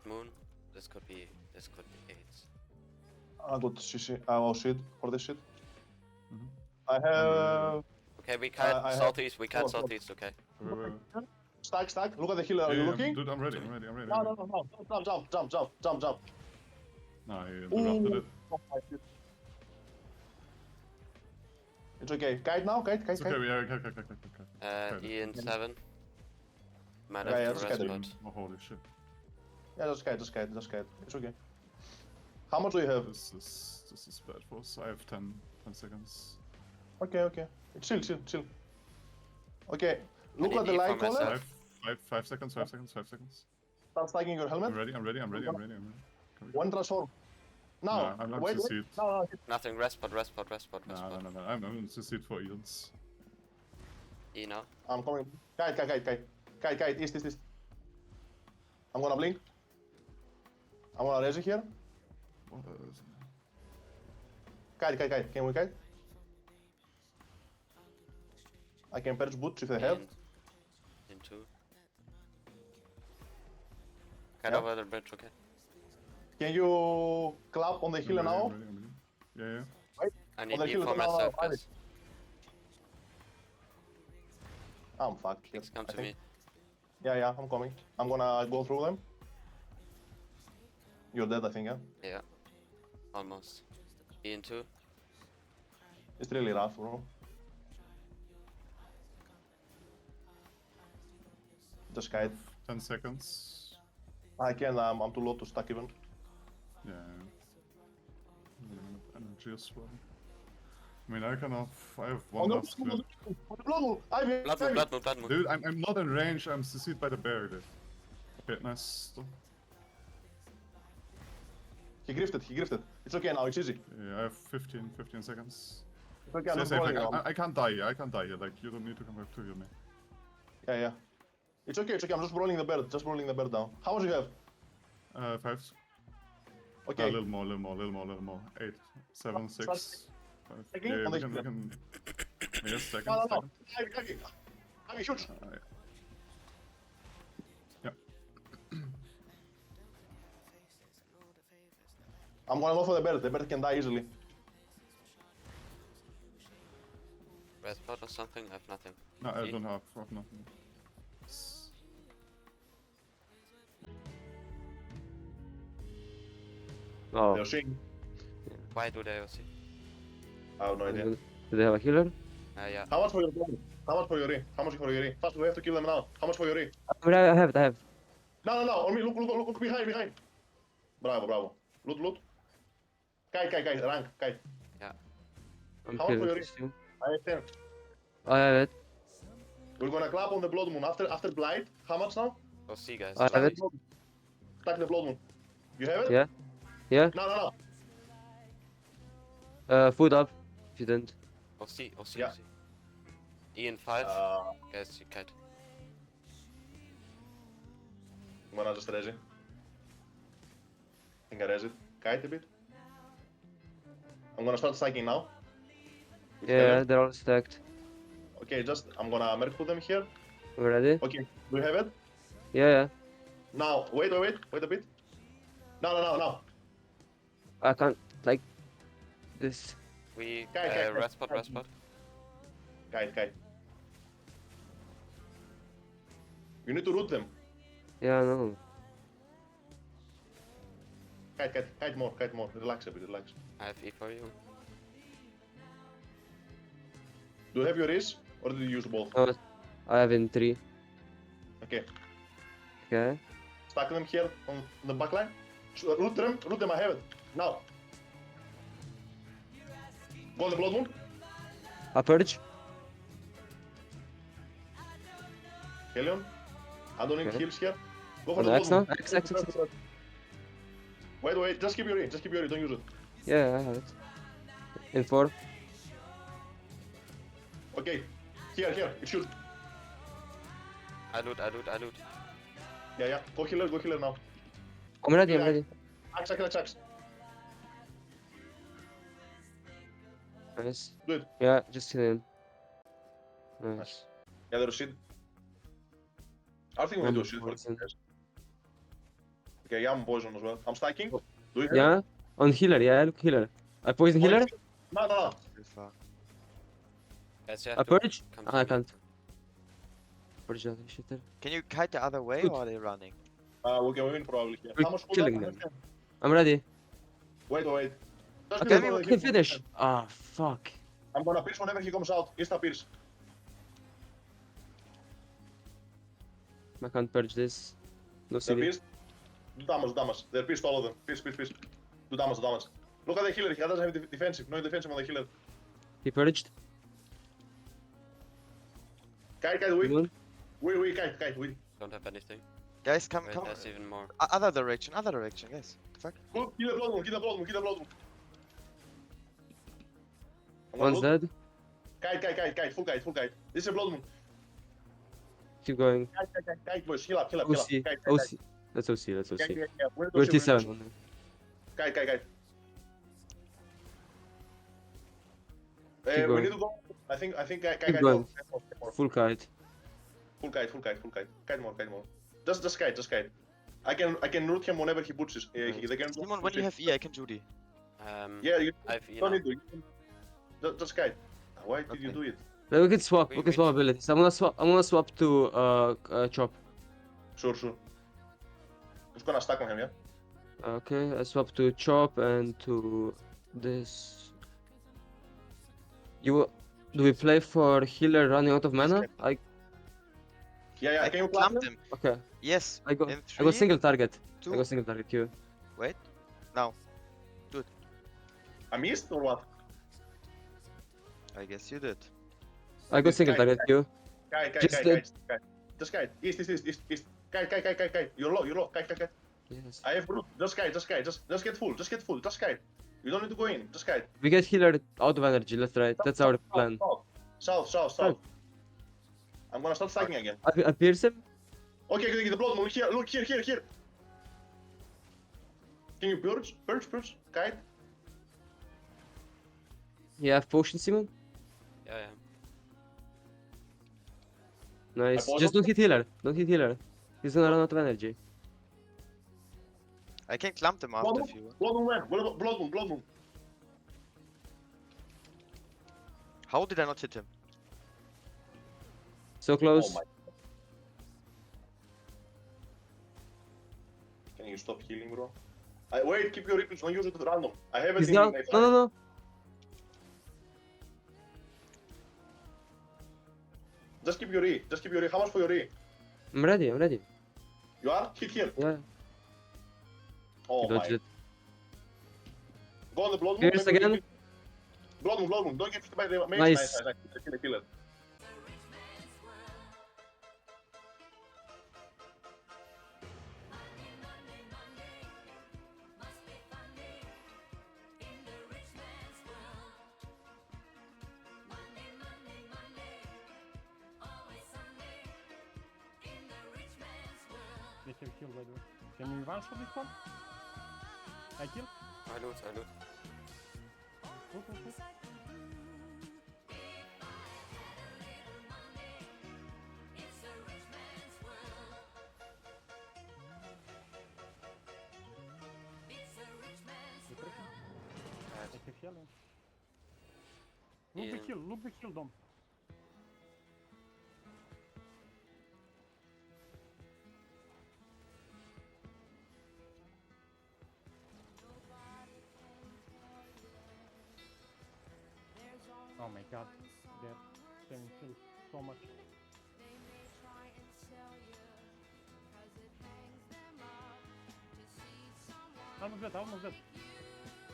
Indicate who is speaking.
Speaker 1: blood moon. This could be AIDS.
Speaker 2: I got CC. Oh shit, for this shit.
Speaker 3: Mhm.
Speaker 2: I have...
Speaker 1: Okay, we can't
Speaker 2: I have-
Speaker 1: southeast. We can't
Speaker 2: Oh, oh.
Speaker 1: southeast. Okay.
Speaker 3: Wait.
Speaker 2: Stack. Look at the healer. Are you looking?
Speaker 3: Dude, I'm ready.
Speaker 2: No. Jump.
Speaker 3: No, he interrupted it.
Speaker 2: Oh, my shit. It's okay. Kite now, kite.
Speaker 3: It's okay, okay.
Speaker 1: Ian 7. Might
Speaker 2: Yeah,
Speaker 1: have to
Speaker 2: it's okay.
Speaker 1: rest, but
Speaker 3: Oh, holy shit.
Speaker 2: Yeah, just kite. It's okay. How much do you have?
Speaker 3: This is bad for us. I have 10 seconds.
Speaker 2: Okay. Chill. Okay, look
Speaker 1: need
Speaker 2: at the
Speaker 1: E
Speaker 2: light
Speaker 1: for
Speaker 2: color.
Speaker 1: myself.
Speaker 3: 5 seconds.
Speaker 2: Start stacking your helmet.
Speaker 3: I'm ready. Can we
Speaker 2: One transform. Now,
Speaker 3: No, I'm not
Speaker 2: wait.
Speaker 3: CC'd.
Speaker 2: No.
Speaker 1: Nothing. Rest pod.
Speaker 3: No. I'm CC'd for Eons.
Speaker 1: E now.
Speaker 2: I'm coming. Kite. East. I'm gonna blink. I'm gonna raise it here.
Speaker 3: What is it?
Speaker 2: Kite. Can we kite? I can purge boots if they have.
Speaker 1: In 2. Kite
Speaker 2: Yeah.
Speaker 1: over the bridge. Okay.
Speaker 2: Can you clap on the healer now?
Speaker 3: I'm ready. Yeah.
Speaker 1: I need
Speaker 2: the
Speaker 1: E
Speaker 2: healer
Speaker 1: for
Speaker 2: now,
Speaker 1: myself,
Speaker 2: now,
Speaker 1: guys.
Speaker 2: I'm fucked.
Speaker 1: Please come
Speaker 2: I
Speaker 1: to
Speaker 2: think.
Speaker 1: me.
Speaker 2: Yeah, I'm coming. I'm gonna go through them. You're dead, I think, yeah?
Speaker 1: Yeah. Almost. E in 2.
Speaker 2: It's really rough, bro. Just kite.
Speaker 3: 10 seconds.
Speaker 2: I can, I'm too low to stack even.
Speaker 3: Yeah. Energy as well. I mean, I have one last clip.
Speaker 2: Blood moon! Ivy!
Speaker 1: Blood moon.
Speaker 3: Dude, I'm not in range. I'm CC'd by the bear, dude. Okay, nice.
Speaker 2: He grifted. It's okay now, it's easy.
Speaker 3: Yeah, I have 15 seconds.
Speaker 2: It's okay, I'm
Speaker 3: Stay
Speaker 2: just
Speaker 3: safe,
Speaker 2: rolling
Speaker 3: like,
Speaker 2: now.
Speaker 3: I can't die here. Like, you don't need to come back to heal me.
Speaker 2: Yeah. It's okay, I'm just rolling the bird down. How much do you have?
Speaker 3: 5.
Speaker 2: Okay.
Speaker 3: A little more. 8, 7, 6, 5.
Speaker 2: Second,
Speaker 3: Yeah,
Speaker 2: on
Speaker 3: we
Speaker 2: the-
Speaker 3: can. Yes, second.
Speaker 2: No. Ivy, shoot!
Speaker 3: Yep.
Speaker 2: I'm gonna go for the bird. The bird can die easily.
Speaker 1: Rest pod or something. I have nothing.
Speaker 3: No, I
Speaker 1: E?
Speaker 3: don't have nothing.
Speaker 4: Oh,
Speaker 2: They're seeing.
Speaker 1: Why do they OC?
Speaker 2: I have no idea.
Speaker 4: do they have a healer?
Speaker 1: Yeah.
Speaker 2: How much for your bomb? How much for your E? Fast, we have to kill them now. How much for your E?
Speaker 4: I have.
Speaker 2: No, on me, look, behind. Bravo. Loot. Kite, rank, kite.
Speaker 4: I'm
Speaker 2: How much for
Speaker 4: killing
Speaker 2: your
Speaker 4: this too.
Speaker 2: I have 10.
Speaker 4: I have it.
Speaker 2: We're gonna clap on the blood moon. After blight, how much now?
Speaker 1: OC, guys.
Speaker 4: I have it.
Speaker 2: Stack the blood moon. You have it?
Speaker 4: Yeah.
Speaker 2: No.
Speaker 4: Food up. If you didn't.
Speaker 1: OC.
Speaker 2: Yeah.
Speaker 1: Ian 5.
Speaker 2: Uh,
Speaker 1: Guys, you kite.
Speaker 2: I'm gonna just raise it. I think I raise it. Kite a bit. I'm gonna start stacking now. With
Speaker 4: Yeah,
Speaker 2: Keller.
Speaker 4: they're all stacked.
Speaker 2: Okay, I'm gonna merc put them here.
Speaker 4: We ready?
Speaker 2: Okay, do you have it?
Speaker 4: Yeah.
Speaker 2: Now, wait a bit. No.
Speaker 4: I can't like this.
Speaker 1: We
Speaker 2: Kite.
Speaker 1: rest pod.
Speaker 2: Kite. You need to root them.
Speaker 4: Yeah, no.
Speaker 2: Kite more. Relax a bit.
Speaker 1: I have E for you.
Speaker 2: Do you have your is? Or did you use both?
Speaker 4: No, I have in 3.
Speaker 2: Okay.
Speaker 4: Okay.
Speaker 2: Stack them here on the back line. Root them, I have it. Now. Go on the blood moon.
Speaker 4: A purge.
Speaker 2: Helion. I don't need
Speaker 4: Okay.
Speaker 2: heals here. Go for
Speaker 4: On
Speaker 2: the
Speaker 4: the
Speaker 2: blood
Speaker 4: X
Speaker 2: moon.
Speaker 4: now? X.
Speaker 2: Wait. Just keep your E. Don't use it.
Speaker 4: Yeah, I have it. In 4.
Speaker 2: Okay. Here. It should.
Speaker 1: I loot.
Speaker 2: Yeah. Go healer now.
Speaker 4: I'm ready.
Speaker 2: Axe.
Speaker 4: Nice.
Speaker 2: Do it.
Speaker 4: Yeah, just kill him. Nice.
Speaker 2: Gather a seed. I think we do a shield for
Speaker 4: Poison.
Speaker 2: this. Okay, I'm poison as well. I'm stacking.
Speaker 4: Oh.
Speaker 2: Do you hear?
Speaker 4: Yeah? On healer, yeah, look healer. I poison
Speaker 2: Oh,
Speaker 4: healer?
Speaker 2: No, no, no.
Speaker 5: Too far.
Speaker 1: Guys, you
Speaker 4: I
Speaker 1: have to
Speaker 4: purge?
Speaker 1: come
Speaker 4: Ah,
Speaker 1: to
Speaker 4: I
Speaker 1: me.
Speaker 4: can't. Purge that shit there.
Speaker 5: Can you kite the other way
Speaker 4: Good.
Speaker 5: or are they running?
Speaker 2: We can win probably here.
Speaker 4: We're
Speaker 2: How much
Speaker 4: killing
Speaker 2: cooldown?
Speaker 4: them. I'm ready.
Speaker 2: Wait. Just
Speaker 4: Okay,
Speaker 2: give
Speaker 4: we
Speaker 2: me
Speaker 4: can finish. Ah, fuck.
Speaker 2: I'm gonna pierce whenever he comes out. Insta pierce.
Speaker 4: I can't purge this. No
Speaker 2: They're
Speaker 4: CD.
Speaker 2: pierced. Do damage. They're pierced, all of them. Pierce. Do damage. Look at the healer. He doesn't have defensive. No defensive on the healer.
Speaker 4: He purged.
Speaker 2: Kite,
Speaker 4: Good
Speaker 2: we.
Speaker 4: one.
Speaker 2: Kite, we.
Speaker 1: Don't have anything.
Speaker 5: Guys, come,
Speaker 1: Wait,
Speaker 5: come.
Speaker 1: there's even more.
Speaker 5: Other direction, guys. The fuck?
Speaker 2: Go, kill the blood moon. I'm gonna
Speaker 4: One's
Speaker 2: loot.
Speaker 4: dead.
Speaker 2: Kite, full kite. This is a blood moon.
Speaker 4: Keep going.
Speaker 2: Kite, boys. Heal up.
Speaker 4: OC.
Speaker 2: Kite.
Speaker 4: OC. That's OC. That's OC.
Speaker 2: We're
Speaker 4: We're T7.
Speaker 2: Kite.
Speaker 4: Keep
Speaker 2: We
Speaker 4: going.
Speaker 2: need to go. I think Kite.
Speaker 4: Keep going. Full kite.
Speaker 2: Full kite. Kite more. Just kite. I can root him whenever he butches. They can.
Speaker 5: Simon, when you have E, I can Judy.
Speaker 2: Yeah, you
Speaker 1: I have E
Speaker 2: don't
Speaker 1: now.
Speaker 2: need to. Just kite. Why did you
Speaker 5: Okay.
Speaker 2: do it?
Speaker 4: Then we can swap.
Speaker 1: We-
Speaker 4: We can
Speaker 1: we-
Speaker 4: swap abilities. I'm gonna swap to chop.
Speaker 2: Sure. Just gonna stack on him, yeah?
Speaker 4: Okay, I swap to chop and to this. Do we play for healer running out of mana?
Speaker 2: Yeah,
Speaker 5: I
Speaker 2: can you
Speaker 5: can clamp
Speaker 2: clamp
Speaker 5: them.
Speaker 4: Okay.
Speaker 5: Yes.
Speaker 4: I go.
Speaker 5: In
Speaker 4: I go
Speaker 5: 3,
Speaker 4: single target.
Speaker 5: 2.
Speaker 4: I go single target Q.
Speaker 5: Wait. Now.
Speaker 2: I missed or what?
Speaker 5: I guess you did.
Speaker 4: I go
Speaker 2: This
Speaker 4: single
Speaker 2: guy-
Speaker 4: target Q.
Speaker 2: Kite. Just kite. East. Kite. You're low. Kite.
Speaker 4: Yes.
Speaker 2: I have root. Just kite. Just get full. Just kite. You don't need to go in. Just kite.
Speaker 4: We get healer out of energy. Left, right. That's our plan.
Speaker 2: South. I'm gonna start stacking again.
Speaker 4: I pierce him.
Speaker 2: Okay, the blood moon here. Look here. Can you purge? Kite.
Speaker 4: You have potion, Simon.
Speaker 1: Yeah.
Speaker 4: Nice.
Speaker 2: I
Speaker 4: Just don't hit healer. He's gonna run out of energy.
Speaker 5: I can clamp them after if you want.
Speaker 2: Blood moon.
Speaker 5: How did I not hit him?
Speaker 4: So close.
Speaker 2: Oh my. Can you stop healing, bro? Wait, keep your ripples, don't use it at random. I have it
Speaker 4: He's
Speaker 2: in
Speaker 4: down.
Speaker 2: my
Speaker 4: No.
Speaker 2: Just keep your E. How much for your E?
Speaker 4: I'm ready.
Speaker 2: You are? Hit here.
Speaker 4: Yeah.
Speaker 2: Oh
Speaker 4: He
Speaker 2: my.
Speaker 4: dodged it.
Speaker 2: Go on the blood moon.
Speaker 4: Pierce
Speaker 2: maybe
Speaker 4: again.
Speaker 2: Blood moon. Don't get hit by the mage.
Speaker 4: Nice.
Speaker 2: Kill it.
Speaker 6: They have kill by the way. Can you advance for this one? I kill?
Speaker 1: I loot.
Speaker 6: Look. You tracking? I have heal.
Speaker 1: Yeah.
Speaker 6: Look the kill, Dom. Oh my god, they're saving kills so much. Almost dead.